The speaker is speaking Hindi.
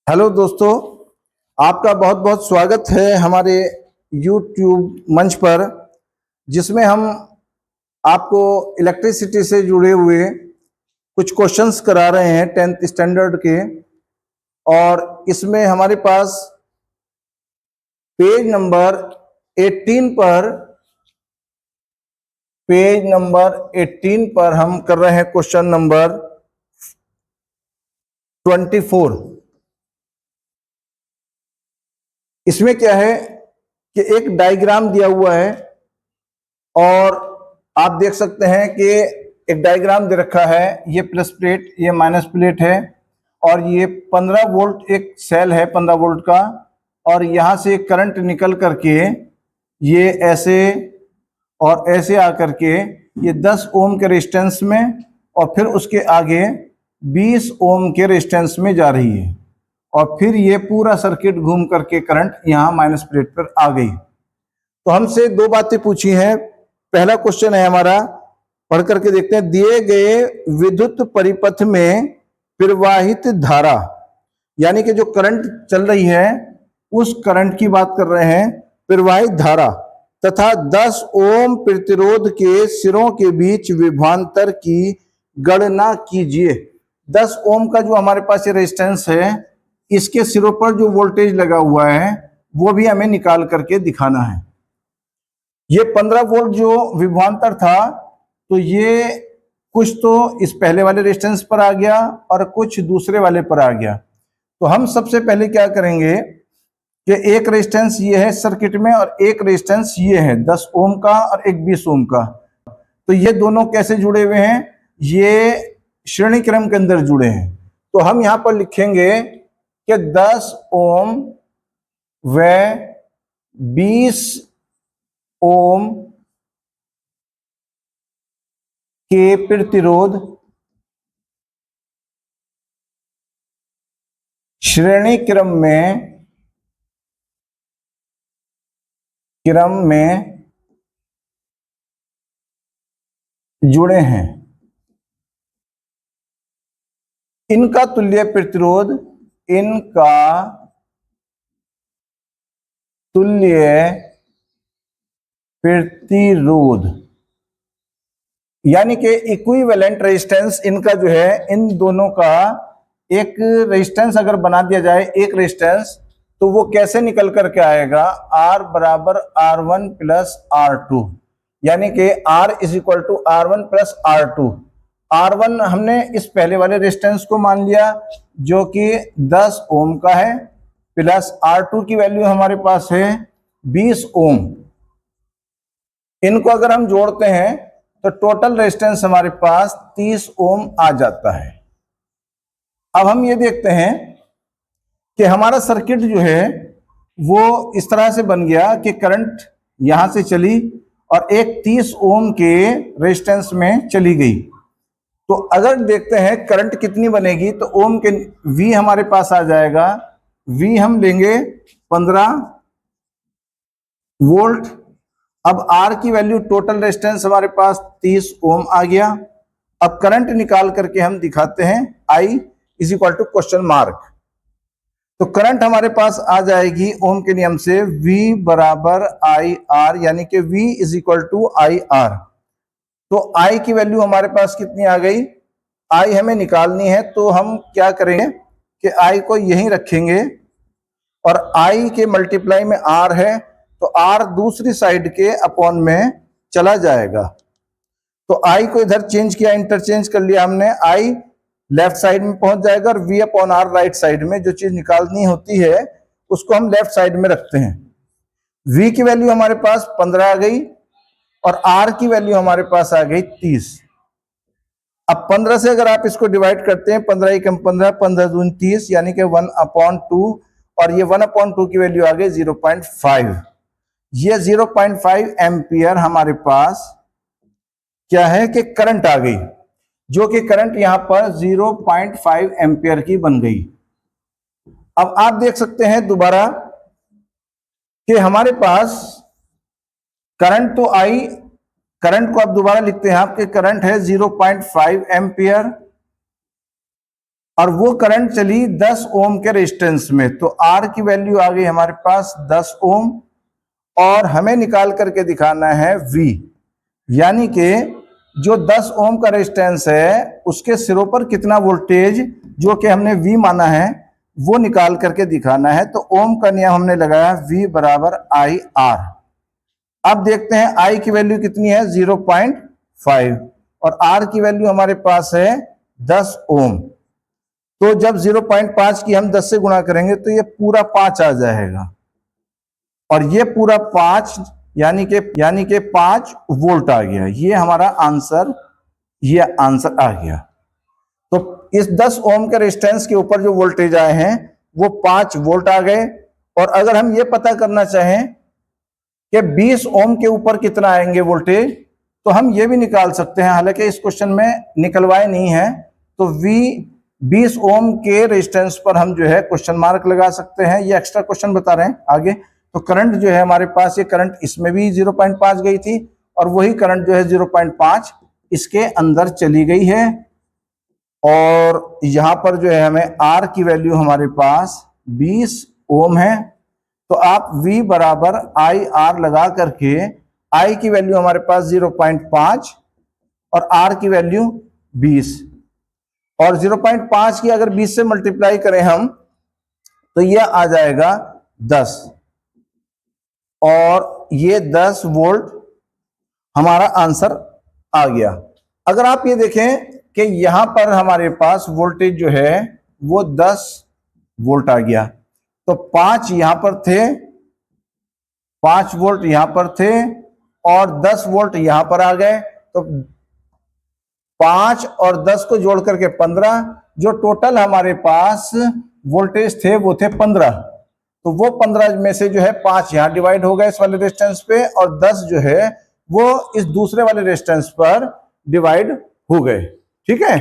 हेलो दोस्तों, आपका बहुत बहुत स्वागत है हमारे YouTube मंच पर, जिसमें हम आपको इलेक्ट्रिसिटी से जुड़े हुए कुछ क्वेश्चंस करा रहे हैं 10th स्टैंडर्ड के। और इसमें हमारे पास पेज नंबर 18 पर हम कर रहे हैं क्वेश्चन नंबर 24। इसमें क्या है कि एक डायग्राम दिया हुआ है और आप देख सकते हैं कि एक डायग्राम दे रखा है। ये प्लस प्लेट, ये माइनस प्लेट है और ये 15 वोल्ट एक सेल है 15 वोल्ट का, और यहाँ से करंट निकल करके ये ऐसे और ऐसे आकर के ये 10 ओम के रेजिस्टेंस में और फिर उसके आगे 20 ओम के रेजिस्टेंस में जा रही है, और फिर ये पूरा सर्किट घूम करके करंट यहाँ माइनस प्लेट पर आ गई। तो हमसे दो बातें पूछी हैं। पहला क्वेश्चन है हमारा, पढ़ करके देखते हैं। दिए गए विद्युत परिपथ में प्रवाहित धारा, यानी कि जो करंट चल रही है उस करंट की बात कर रहे हैं, प्रवाहित धारा तथा 10 ओम प्रतिरोध के सिरों के बीच विभवांतर की गणना कीजिए। 10 ओम का जो हमारे पास ये रेजिस्टेंस है, इसके सिरों पर जो वोल्टेज लगा हुआ है वो भी हमें निकाल करके दिखाना है। ये 15 वोल्ट जो विभवांतर था, तो ये कुछ तो इस पहले वाले रेजिस्टेंस पर आ गया और कुछ दूसरे वाले पर आ गया। तो हम सबसे पहले क्या करेंगे कि एक रेजिस्टेंस ये है सर्किट में और एक रेजिस्टेंस ये है 10 ओम का और एक 20 ओम का। तो ये दोनों कैसे जुड़े हुए हैं? ये श्रेणी क्रम के अंदर जुड़े हैं। तो हम यहां पर लिखेंगे कि 10 ओम व 20 ओम के प्रतिरोध श्रेणी क्रम में जुड़े हैं। इनका तुल्य प्रतिरोध यानी कि इक्विवेलेंट रेजिस्टेंस इनका जो है, इन दोनों का एक रेजिस्टेंस अगर बना दिया जाए, एक रेजिस्टेंस, तो वो कैसे निकल करके आएगा? R बराबर R1 प्लस R2, यानी कि R is equal to R1 plus R2। R1 हमने इस पहले वाले रेजिस्टेंस को मान लिया जो कि 10 ओम का है, प्लस R2 की वैल्यू हमारे पास है 20 ओम। इनको अगर हम जोड़ते हैं तो टोटल रेजिस्टेंस हमारे पास 30 ओम आ जाता है। अब हम ये देखते हैं कि हमारा सर्किट जो है वो इस तरह से बन गया कि करंट यहां से चली और एक 30 ओम के रेजिस्टेंस में चली गई। तो अगर देखते हैं करंट कितनी बनेगी, तो ओम के V हमारे पास आ जाएगा। V हम लेंगे 15 वोल्ट। अब R की वैल्यू, टोटल रेजिस्टेंस हमारे पास 30 ओम आ गया। अब करंट निकाल करके हम दिखाते हैं I is equal to question mark. तो करंट हमारे पास आ जाएगी ओम के नियम से V बराबर IR, यानी कि V is equal to IR। तो I की वैल्यू हमारे पास कितनी आ गई? I हमें निकालनी है, तो हम क्या करेंगे कि I को यहीं रखेंगे और I के मल्टीप्लाई में R है, तो R दूसरी साइड के अपॉन में चला जाएगा। तो I को इधर चेंज किया, इंटरचेंज कर लिया हमने। I लेफ्ट साइड में पहुंच जाएगा और V upon R right side में। जो चीज निकालनी होती है उसको हम लेफ्ट साइड में रखते हैं। V की वैल्यू हमारे पास 15 आ गई और R की वैल्यू हमारे पास आ गई 30। अब 15 से अगर आप इसको डिवाइड करते हैं, 15 एकम 15, 15 दूनी 30, यानी कि 1/2, और ये 1/2 की वैल्यू आ गई 0.5। ये 0.5 एम्पियर हमारे पास क्या है कि करंट आ गई, जो कि करंट यहां पर 0.5 एम्पियर की बन गई। अब आप देख सकते हैं दोबारा कि हमारे पास करंट तो आई, करंट को आप दोबारा लिखते हैं, आपके करंट है 0.5 एम्पियर और वो करंट चली 10 ओम के रेजिस्टेंस में, तो R की वैल्यू आ गई हमारे पास 10 ओम, और हमें निकाल करके दिखाना है V, यानी कि जो 10 ओम का रेजिस्टेंस है उसके सिरों पर कितना वोल्टेज जो कि हमने V माना है वो निकाल करके दिखाना है। तो ओम का नियम हमने लगाया V बराबर आई आर। अब देखते हैं I की वैल्यू कितनी है 0.5 और R की वैल्यू हमारे पास है 10 ओम। तो जब 0.5 की हम 10 से गुणा करेंगे तो ये पूरा 5 आ जाएगा, और ये पूरा 5 यानी कि 5 वोल्ट आ गया। ये हमारा आंसर, ये आंसर आ गया। तो इस 10 ओम के रेजिस्टेंस के ऊपर जो वोल्टेज आए हैं वो 5 वोल्ट आ गए। और अगर हम ये पता करना चाहें कि 20 ओम के ऊपर कितना आएंगे वोल्टेज, तो हम ये भी निकाल सकते हैं, हालांकि इस क्वेश्चन में निकलवाए नहीं है। तो V 20 ओम के रेजिस्टेंस पर हम जो है क्वेश्चन मार्क लगा सकते हैं, ये एक्स्ट्रा क्वेश्चन बता रहे हैं आगे। तो करंट जो है हमारे पास, ये करंट इसमें भी 0.5 गई थी और वही करंट जो है 0.5 इसके अंदर चली गई है। और यहां पर जो है हमें R की वैल्यू हमारे पास 20 ओम है। तो आप V बराबर आई आर लगा करके I की वैल्यू हमारे पास 0.5 और R की वैल्यू 20, और 0.5 की अगर 20 से मल्टीप्लाई करें हम तो ये आ जाएगा 10, और ये 10 वोल्ट हमारा आंसर आ गया। अगर आप ये देखें कि यहां पर हमारे पास वोल्टेज जो है वो 10 वोल्ट आ गया, तो 5 यहां पर थे, 5 वोल्ट यहां पर थे और 10 वोल्ट यहां पर आ गए। तो 5 और 10 को जोड़ करके 15, जो टोटल हमारे पास वोल्टेज थे वो थे 15। तो वो 15 में से जो है 5 यहां डिवाइड हो गए इस वाले रेजिस्टेंस पे, और 10 जो है वो इस दूसरे वाले रेजिस्टेंस पर डिवाइड हो गए। ठीक है।